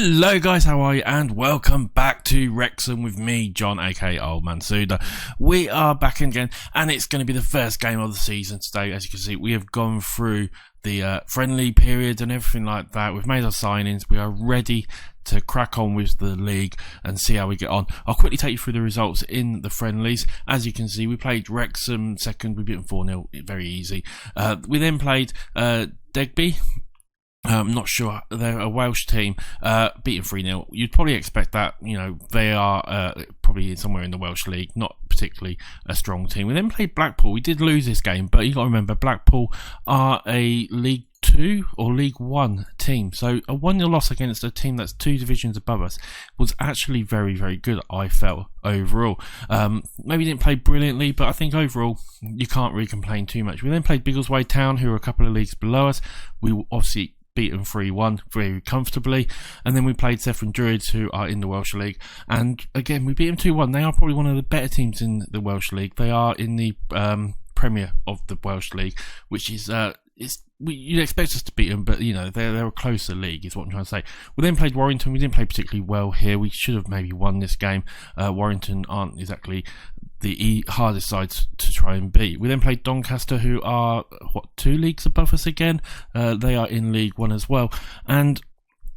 Hello guys, how are you? And welcome back to Wrexham with me, John, aka Old Man Suda. We are back again, and it's going to be the first game of the season today. As you can see, we have gone through the friendly period and everything like that. We've made our signings. We are ready to crack on with the league and see how we get on. I'll quickly take you through the results in the friendlies. As you can see, we played Wrexham second. We beat them 4-0, very easy. We then played Degby. I'm not sure, they're a Welsh team, beaten 3-0. You'd probably expect that, you know, they are probably somewhere in the Welsh League, not particularly a strong team. We then played Blackpool. We did lose this game, but you got to remember, Blackpool are a League 2 or League 1 team, so a 1-0 loss against a team that's 2 divisions above us was actually very, very good, I felt, overall. Maybe didn't play brilliantly, but I think overall you can't really complain too much. We then played Biggleswade Town, who are a couple of leagues below us. We obviously beaten 3-1 very comfortably, and then we played Sefton Druids, who are in the Welsh League, and again we beat them 2-1. They are probably one of the better teams in the Welsh League. They are in the Premier of the Welsh League, which is you'd expect us to beat them, but you know they're a closer league, is what I'm trying to say. We then played Warrington. We didn't play particularly well here. We should have maybe won this game. Warrington aren't exactly the hardest sides to try and beat. We then played Doncaster, who are 2 leagues above us again. They are in League 1 as well, and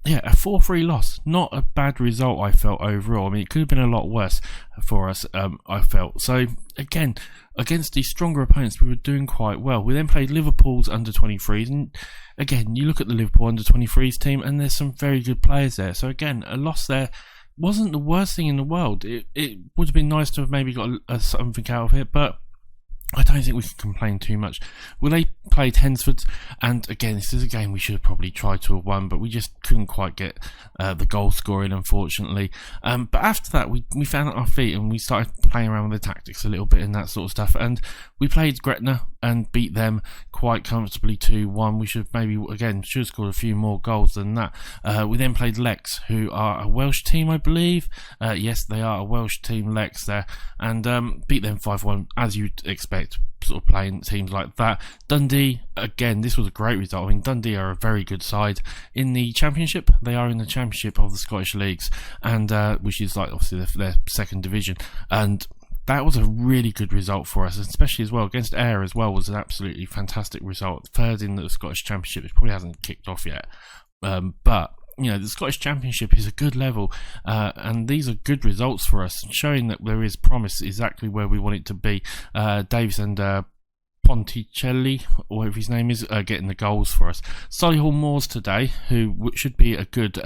yeah, a 4-3 loss. Not a bad result, I felt, overall. I mean, it could have been a lot worse for us, I felt. So, again, against these stronger opponents, we were doing quite well. We then played Liverpool's under-23s, and again, you look at the Liverpool under-23s team, and there's some very good players there. So, again, a loss there wasn't the worst thing in the world. It would have been nice to have maybe got something out of it, but I don't think we can complain too much. Well, they played Hensford, and again, this is a game we should have probably tried to have won, but we just couldn't quite get the goal scoring, unfortunately. But after that, we found our feet, and we started playing around with the tactics a little bit and that sort of stuff, and we played Gretna and beat them quite comfortably 2-1. We should have scored a few more goals than that. We then played Lex, who are a Welsh team, I believe. Yes, they are a Welsh team, Lex there, and beat them 5-1, as you'd expect, sort of playing teams like that. Dundee, again, this was a great result. I mean, Dundee are a very good side in the Championship. They are in the Championship of the Scottish Leagues, and which is like obviously their second division, and that was a really good result for us, especially as well against Ayr as well. Was an absolutely fantastic result. Third in the Scottish Championship, which probably hasn't kicked off yet, but you know, the Scottish Championship is a good level, and these are good results for us, showing that there is promise exactly where we want it to be. Davis and Ponticelli, or whatever his name is, getting the goals for us. Solihull Moors today, who should be a good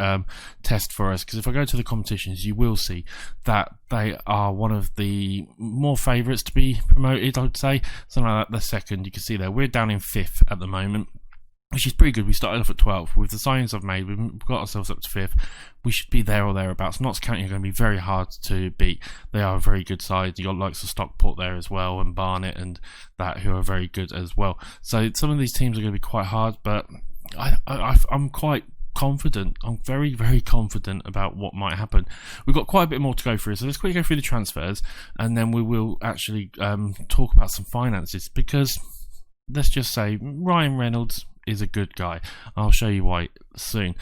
test for us, because if I go to the competitions, you will see that they are one of the more favourites to be promoted, I would say. Something like that, the second. You can see there, we're down in 5th at the moment, which is pretty good. We started off at 12th. With the signings I've made, we've got ourselves up to 5th. We should be there or thereabouts. Notts County are going to be very hard to beat. They are a very good side. You've got likes of Stockport there as well, and Barnet and that, who are very good as well. So some of these teams are going to be quite hard, but I'm quite confident. I'm very, very confident about what might happen. We've got quite a bit more to go through, so let's quickly go through the transfers, and then we will actually talk about some finances, because let's just say Ryan Reynolds is a good guy. I'll show you why soon.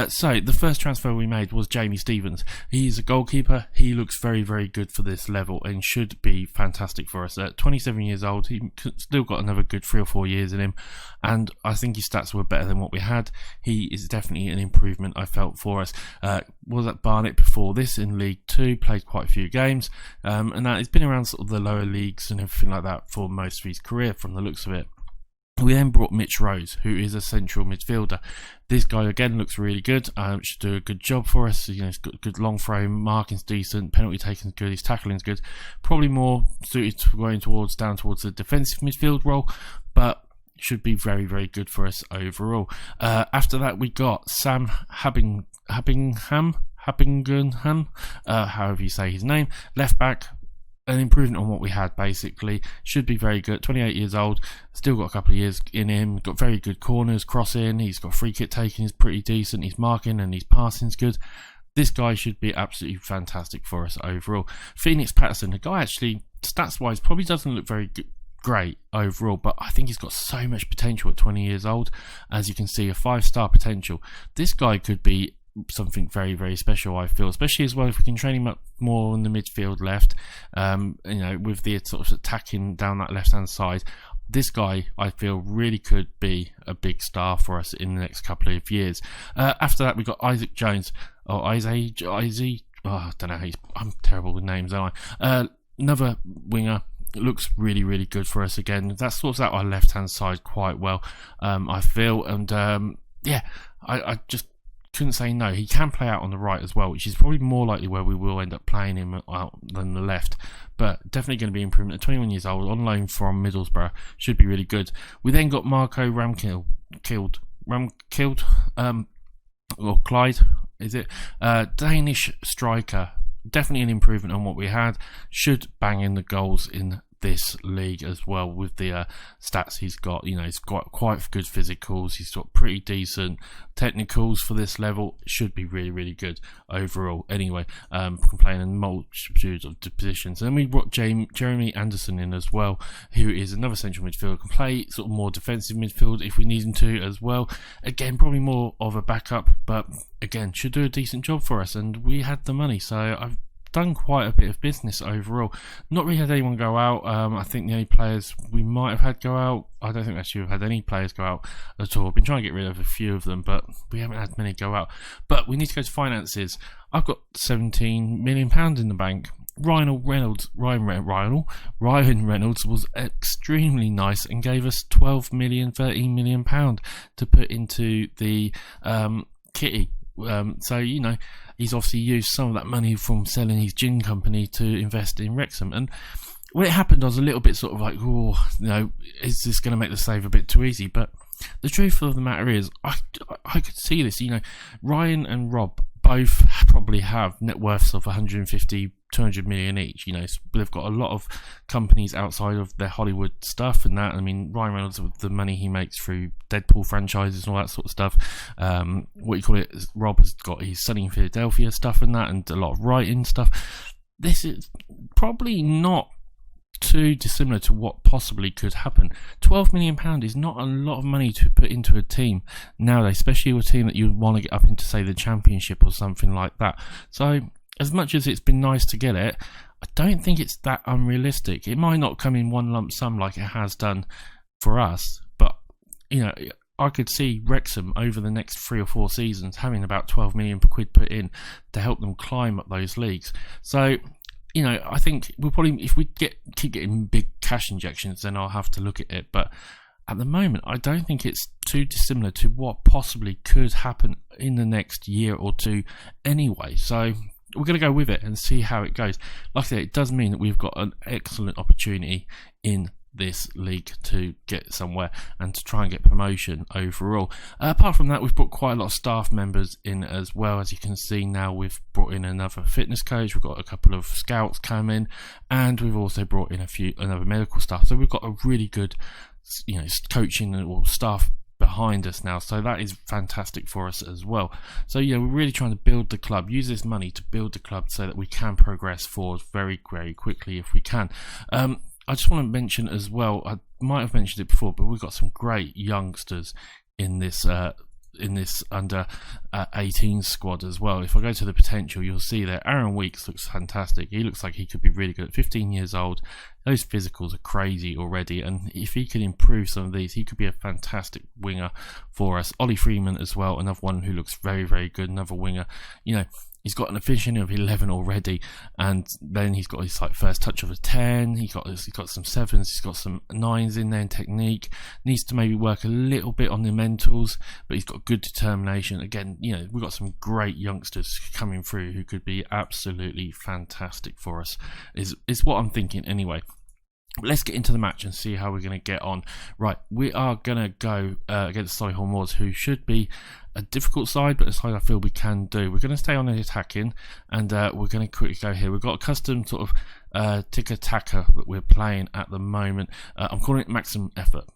So the first transfer we made was Jamie Stevens. He's a goalkeeper. He looks very, very good for this level and should be fantastic for us. At 27 years old, he still got another good 3 or 4 years in him, and I think his stats were better than what we had. He is definitely an improvement, I felt, for us. Was at Barnet before this in League 2, played quite a few games, and that he's been around sort of the lower leagues and everything like that for most of his career, from the looks of it. We then brought Mitch Rose, who is a central midfielder. This guy again looks really good. Should do a good job for us. You know, he's got good long frame, marking's decent, penalty taking's good, his tackling's good. Probably more suited to going down towards the defensive midfield role, but should be very, very good for us overall. After that, we got Sam Habbingham, however you say his name, left back. An improvement on what we had, basically. Should be very good. 28 years old, still got a couple of years in him. Got very good corners, crossing. He's got free kick taking, he's pretty decent. He's marking and his passing's good. This guy should be absolutely fantastic for us overall. Phoenix Patterson, the guy actually, stats wise, probably doesn't look very great overall, but I think he's got so much potential at 20 years old. As you can see, a 5-star potential. This guy could be something very, very special, I feel, especially as well if we can train him up more on the midfield left, with the sort of attacking down that left hand side. This guy, I feel, really could be a big star for us in the next couple of years. After that, we've got Isaac Jones, or Isaac, I don't know, I'm terrible with names, aren't I? Another winger. Looks really, really good for us again. That sorts out our left hand side quite well, I feel, and I just couldn't say no. He can play out on the right as well, which is probably more likely where we will end up playing him out than the left, but definitely going to be improvement. At 21 years old, on loan from Middlesbrough, should be really good. We then got Marco Ramkild, or Clyde, is it? Danish striker. Definitely an improvement on what we had. Should bang in the goals in this league as well with the stats he's got. He's got quite good physicals. He's got pretty decent technicals for this level. Should be really, really good overall. Anyway, can play in multitudes of positions. And then we brought Jeremy Anderson in as well, who is another central midfielder. Can play sort of more defensive midfield if we need him to as well. Again, probably more of a backup, but again, should do a decent job for us. And we had the money, so I've done quite a bit of business overall. Not really had anyone go out. I think the only players we might have had go out, I don't think actually we've had any players go out at all. I've been trying to get rid of a few of them, but we haven't had many go out. But we need to go to finances. I've got £17 million in the bank. Ryan Reynolds was extremely nice and gave us £13 million to put into the kitty. So he's obviously used some of that money from selling his gin company to invest in Wrexham. And when it happened, I was a little bit sort of like, is this going to make the save a bit too easy? But the truth of the matter is, I could see this. Ryan and Rob both probably have net worths of 150, 200 million each. They've got a lot of companies outside of their Hollywood stuff and that. I mean, Ryan Reynolds, with the money he makes through Deadpool franchises and all that sort of stuff. Rob has got his Sunny in Philadelphia stuff and that, and a lot of writing stuff. This is probably not too dissimilar to what possibly could happen. £12 million is not a lot of money to put into a team nowadays, especially a team that you want to get up into, say, the Championship or something like that. So as much as it's been nice to get it, I don't think it's that unrealistic. It might not come in one lump sum like it has done for us, but I could see Wrexham over the next 3 or 4 seasons having about £12 million put in to help them climb up those leagues. So I think we'll probably, if we keep getting big cash injections, then I'll have to look at it. But at the moment, I don't think it's too dissimilar to what possibly could happen in the next year or two anyway. So we're going to go with it and see how it goes. Like I said, it does mean that we've got an excellent opportunity in this league to get somewhere and to try and get promotion overall. Apart from that, we've brought quite a lot of staff members in as well. As you can see now, we've brought in another fitness coach, we've got a couple of scouts come in, and we've also brought in another medical staff. So we've got a really good coaching or staff behind us now, so that is fantastic for us as well. So we're really trying to build the club, use this money to build the club so that we can progress forward very, very quickly if we can. I just want to mention as well, I might have mentioned it before, but we've got some great youngsters in this under 18 squad as well. If I go to the potential, you'll see that Aaron Weeks looks fantastic. He looks like he could be really good at 15 years old. Those physicals are crazy already, and if he could improve some of these, he could be a fantastic winger for us. Ollie Freeman as well, another one who looks very, very good, another winger. He's got an efficiency of 11 already, and then he's got his first touch of a 10. He's got some 7s. He's got some 9s in there in technique. Needs to maybe work a little bit on the mentals, but he's got good determination. Again, we've got some great youngsters coming through who could be absolutely fantastic for us. Is what I'm thinking anyway. Let's get into the match and see how we're going to get on. Right, we are going to go against Solihull Moors, who should be a difficult side, but a side I feel we can do. We're going to stay on the attacking, and we're going to quickly go here. We've got a custom sort of tick-a-tacker that we're playing at the moment. I'm calling it maximum effort.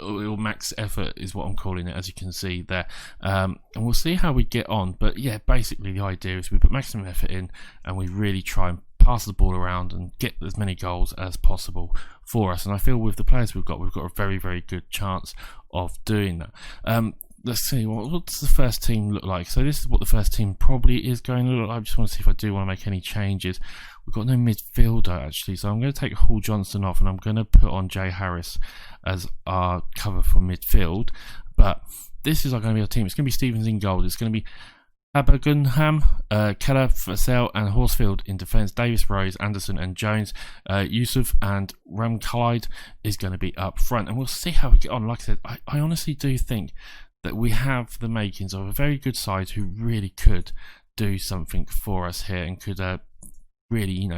Or max effort is what I'm calling it, as you can see there. And we'll see how we get on. But yeah, basically the idea is we put maximum effort in, and we really try and pass the ball around and get as many goals as possible for us. And I feel with the players we've got a very, very good chance of doing that. let's see, what does the first team look like? So this is what the first team probably is going to look like. I just want to see if I do want to make any changes. We've got no midfielder actually, so I'm going to take Hall Johnson off and I'm going to put on Jay Harris as our cover for midfield. But this is going to be our team. It's going to be Stevens in goal. It's going to be Abergunham, Keller, Vassell and Horsfield in defence. Davis, Rose, Anderson and Jones. Yusuf and Ramkhalid is going to be up front. And we'll see how we get on. Like I said, I honestly do think that we have the makings of a very good side who really could do something for us here and could really,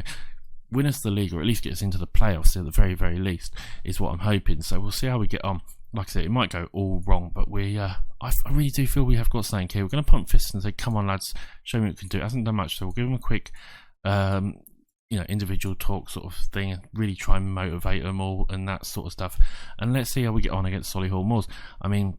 win us the league or at least get us into the playoffs at the very, very least is what I'm hoping. So we'll see how we get on. Like I said, it might go all wrong, but I really do feel we have got something here. We're going to pump fists and say, come on lads, show me what we can do. It hasn't done much, so we'll give them a quick individual talk sort of thing and really try and motivate them all and that sort of stuff. And let's see how we get on against Solihull Moors. I mean,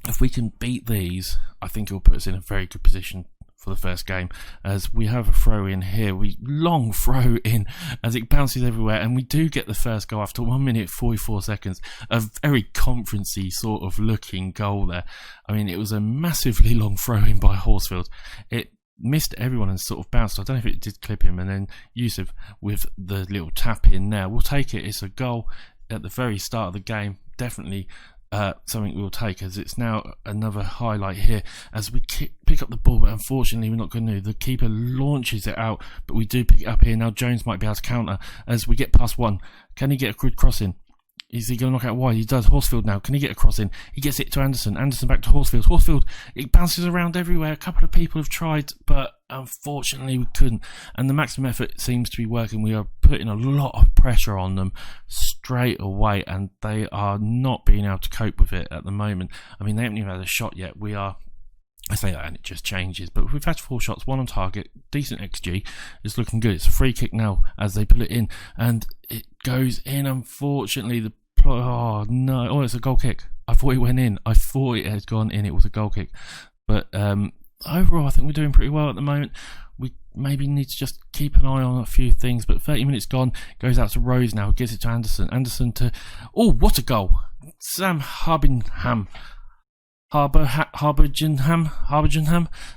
if we can beat these, I think it will put us in a very good position for the first game, as we have a throw in here. We long throw in as it bounces everywhere, and we do get the first goal after 1 minute 44 seconds. A very conference-y sort of looking goal there. I mean, it was a massively long throw in by Horsfield. It missed everyone and sort of bounced. I don't know if it did clip him, and then Yusuf with the little tap in there. We'll take it. It's a goal at the very start of the game. Definitely something we'll take, as it's now another highlight here as we pick up the ball, but unfortunately we're not going to. The keeper launches it out, but we do pick it up here. Now Jones might be able to counter as we get past one. Can he get a good cross in? Is he going to knock out wide? He does. Horsfield now. Can he get a cross in? He gets it to Anderson. Anderson back to Horsfield. Horsfield, it bounces around everywhere. A couple of people have tried, but unfortunately we couldn't. And the maximum effort seems to be working. We are putting a lot of pressure on them straight away, and they are not being able to cope with it at the moment. I mean, they haven't even had a shot yet. I say that and it just changes, but we've had 4 shots, 1 on target, decent XG, it's looking good. It's a free kick now as they put it in, and it goes in. Unfortunately, oh no, oh, it's a goal kick. I thought it went in. I thought it had gone in. It was a goal kick. But overall, I think we're doing pretty well at the moment. We maybe need to just keep an eye on a few things, but 30 minutes gone, goes out to Rose now, gives it to Anderson. Anderson to, oh, what a goal. Sam Harbingham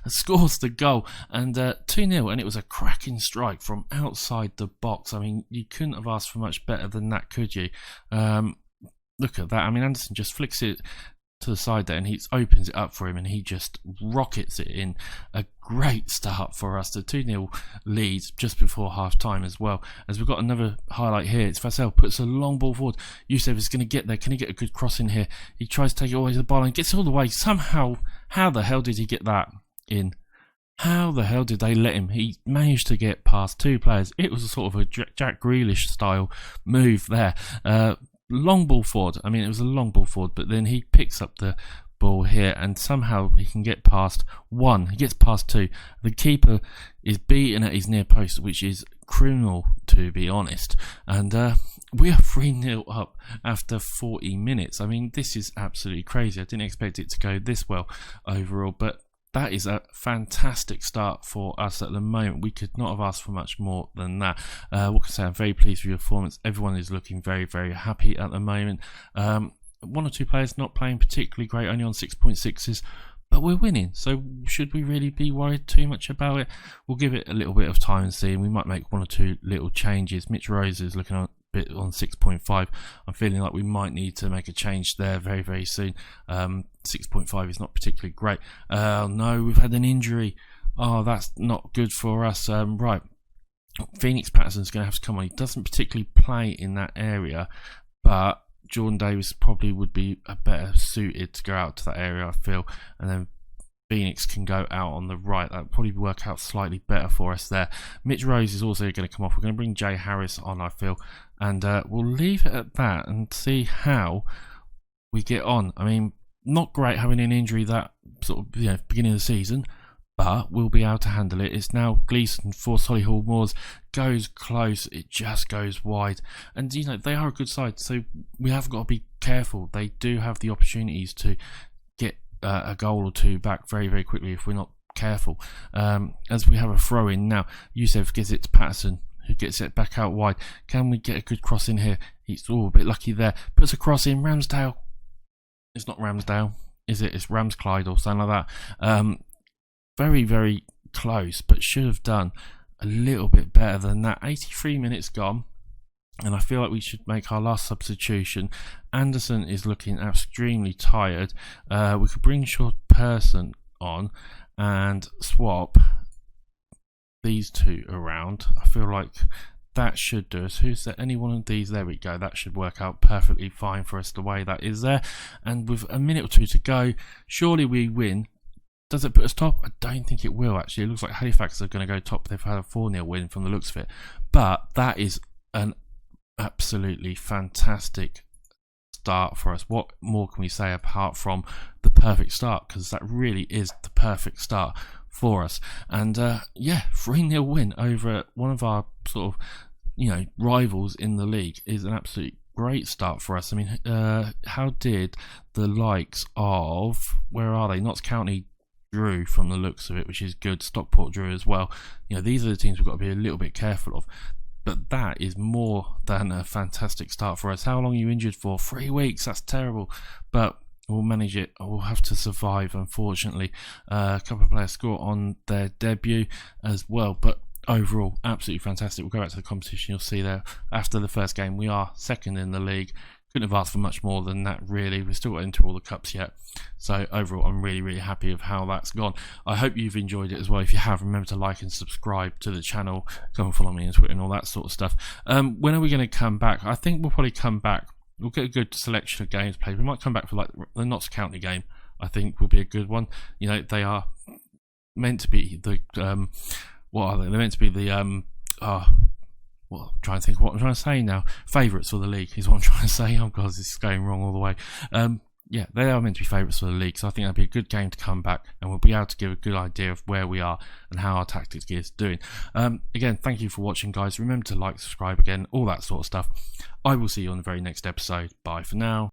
scores the goal, and 2-0, and it was a cracking strike from outside the box. I mean, you couldn't have asked for much better than that, could you? Look at that. I mean, Anderson just flicks it to the side there and he opens it up for him and he just rockets it in. A great start for us. The 2-0 leads just before half time as well, as we've got another highlight here. It's Vassell puts a long ball forward. Yusuf is going to get there. Can he get a good cross in here? He tries to take it all the way to the byline, gets it all the way somehow. How the hell did he get that in? How the hell did they let him? He managed to get past 2 players. It was a sort of a Jack Grealish style move there. Long ball forward. I mean, it was a long ball forward, but then he picks up the ball here and somehow he can get past 1. He gets past 2. The keeper is beaten at his near post, which is criminal, to be honest. And we are 3-0 up after 40 minutes. I mean, this is absolutely crazy. I didn't expect it to go this well overall, but that is a fantastic start for us at the moment. We could not have asked for much more than that. What can I say? I'm very pleased with your performance. Everyone is looking very, very happy at the moment. 1 or 2 players not playing particularly great, only on 6.6s, but we're winning. So should we really be worried too much about it? We'll give it a little bit of time and see, and we might make 1 or 2 little changes. Mitch Rose is looking on 6.5. I'm feeling like we might need to make a change there very, very soon. 6.5 is not particularly great. No, we've had an injury. Oh, that's not good for us. Right, Phoenix Patterson's going to have to come on. He doesn't particularly play in that area, but Jordan Davis probably would be a better suited to go out to that area, I feel, and then Phoenix can go out on the right. That would probably work out slightly better for us there. Mitch Rose is also going to come off. We're going to bring Jay Harris on, I feel, and we'll leave it at that and see how we get on. I mean, not great having an injury that sort of beginning of the season, but we'll be able to handle it. It's now Gleeson for Solihull Moors, goes close, it just goes wide, and they are a good side, so we have got to be careful. They do have the opportunities to get a goal or 2 back very, very quickly if we're not careful. As we have a throw in now, Yusuf gives it to Patterson, who gets it back out wide. Can we get a good cross in here? He's a bit lucky there. Puts a cross in. Ramsdale. It's not Ramsdale. it's Ramsclyde or something like that. Very, very close, but should have done a little bit better than that. 83 minutes gone, and I feel like we should make our last substitution. Anderson is looking extremely tired. We could bring Patterson on and swap these two around. I feel like that should do us. Who's there? Any one of these? There we go. That should work out perfectly fine for us the way that is there. And with a minute or two to go, surely we win. Does it put us top? I don't think it will, actually. It looks like Halifax are going to go top. They've had a 4-0 win from the looks of it. But that is an absolutely fantastic start for us. What more can we say apart from the perfect start? Because that really is the perfect start for us. And yeah, 3-0 win over one of our sort of, rivals in the league is an absolute great start for us. I mean, how did the likes of, where are they? Notts County drew from the looks of it, which is good. Stockport drew as well. These are the teams we've got to be a little bit careful of. But that is more than a fantastic start for us. How long are you injured for? 3 weeks. That's terrible. But we'll manage it. We'll have to survive, unfortunately. A couple of players score on their debut as well. But overall, absolutely fantastic. We'll go back to the competition. You'll see there after the first game, we are second in the league. Couldn't have asked for much more than that, really. We've still got into all the cups yet. So overall, I'm really, really happy with how that's gone. I hope you've enjoyed it as well. If you have, remember to like and subscribe to the channel. Come and follow me on Twitter and all that sort of stuff. When are we going to come back? I think we'll probably come back. We'll get a good selection of games played. We might come back for like the Notts County game. I think will be a good one. They are meant to be the what are they? They're meant to be the well, I'm trying to think of what I'm trying to say now. Favourites for the league is what I'm trying to say. Oh god, this is going wrong all the way. Yeah, they are meant to be favourites for the league, so I think that'll be a good game to come back, and we'll be able to give a good idea of where we are and how our tactics is doing. Again, thank you for watching, guys. Remember to like, subscribe again, all that sort of stuff. I will see you on the very next episode. Bye for now.